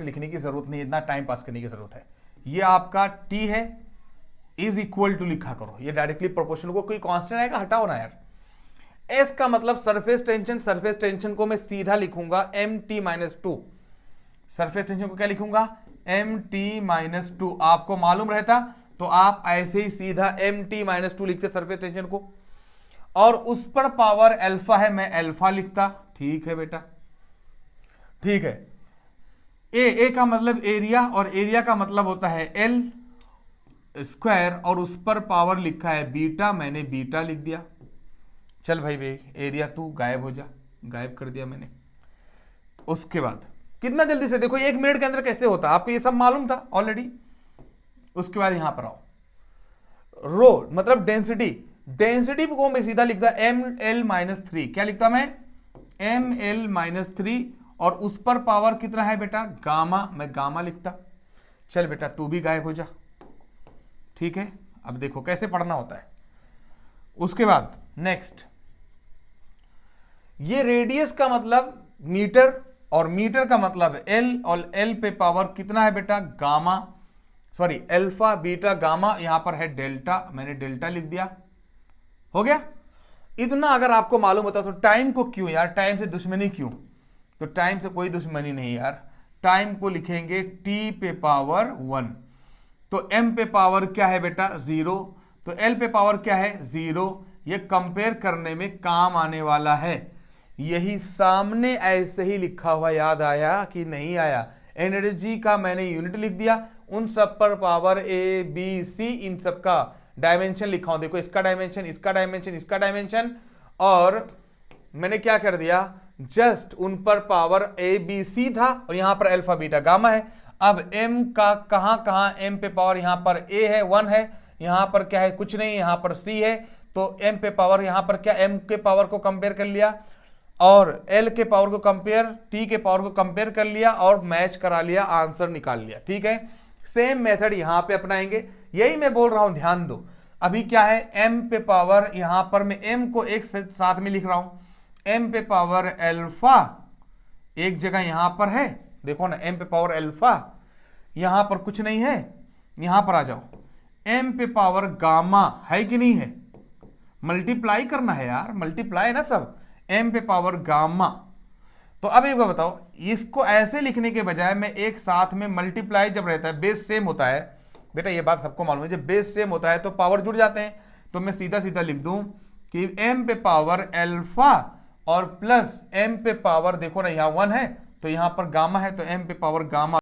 लिखने की जरूरत नहीं, इतना टाइम पास करने की जरूरत है। ये आपका टी है, इज इक्वल टू लिखा करो, ये डायरेक्टली प्रोपोर्शनल को कोई कांस्टेंट आएगा हटाओ ना यार। एस का मतलब सरफेस टेंशन को मैं सीधा लिखूंगा M T minus two. Surface tension को क्या लिखूंगा, एम टी माइनस टू। आपको मालूम रहता तो आप ऐसे ही सीधा एम टी माइनस टू लिखते सरफेस टेंशन को, और उस पर पावर अल्फा है, मैं अल्फा लिखता। ठीक है बेटा, ठीक है। ए का मतलब एरिया, और एरिया का मतलब होता है एल स्क्वायर, और उस पर पावर लिखा है बीटा, मैंने बीटा लिख दिया। चल भाई एरिया तू गायब हो जा, गायब कर दिया मैंने। उसके बाद कितना जल्दी से देखो, 1 मिनट के अंदर कैसे होता, आपको ये सब मालूम था ऑलरेडी। उसके बाद यहां पर आओ, रो मतलब डेंसिटी, डेंसिटी को मैं सीधा लिखता एम एल माइनस थ्री। क्या लिखता मैं, एम एल माइनस थ्री, और उस पर पावर कितना है बेटा, गामा, मैं गामा लिखता। चल बेटा तू भी गायब हो जा। ठीक है, अब देखो कैसे पढ़ना होता है। उसके बाद नेक्स्ट, ये रेडियस का मतलब मीटर, और मीटर का मतलब एल, और एल पे पावर कितना है बेटा, gamma, sorry alpha beta gamma, यहां पर है डेल्टा, मैंने डेल्टा लिख दिया। हो गया इतना। अगर आपको मालूम होता तो टाइम को क्यों यार, टाइम से दुश्मनी क्यों, तो टाइम से कोई दुश्मनी नहीं यार, टाइम को लिखेंगे टी पे पावर 1, तो m पे पावर क्या है बेटा 0, तो l पे पावर क्या है 0। ये कंपेयर करने में काम आने वाला है। यही सामने ऐसे ही लिखा हुआ याद आया कि नहीं आया, एनर्जी का मैंने यूनिट लिख दिया, उन सब पर पावर ए बी सी, इन सब का डायमेंशन लिखा हूं। देखो इसका डायमेंशन, इसका डायमेंशन, इसका डायमेंशन, और मैंने क्या कर दिया, जस्ट उन पर पावर ए बी सी था, और यहां पर अल्फा बीटा गामा है। अब m का कहां m पे पावर, यहां पर a है 1 है, यहां पर क्या है कुछ नहीं, यहां पर c है, तो m पे पावर यहां पर क्या, m के पावर को कंपेयर कर लिया, और l के पावर को कंपेयर, t के पावर को कंपेयर कर लिया, और मैच करा लिया, आंसर निकाल लिया। ठीक है, सेम मेथड यहां पे अपनाएंगे, यही मैं बोल रहा हूं, ध्यान दो। अभी क्या है, m पे पावर, यहां पर मैं m को एक साथ में लिख रहा हूं, m पे पावर अल्फा एक जगह यहां पर है, देखो ना m पे पावर अल्फा, यहां पर कुछ नहीं है, यहां पर आ जाओ, m पे पावर गामा है कि नहीं है, मल्टीप्लाई करना है यार, मल्टीप्लाई ना सब, m पे पावर गामा। तो अब एक बार बताओ, इसको ऐसे लिखने के बजाय मैं एक साथ में मल्टीप्लाई जब रहता है, बेस सेम होता है बेटा, ये बात सबको मालूम है, जब बेस सेम होता है तो पावर जुड़ जाते हैं, तो मैं सीधा सीधा लिख दूं कि m पे पावर अल्फा और प्लस m पे पावर, देखो ना यहाँ 1 है तो यहाँ पर गामा है, तो m पे पावर गामा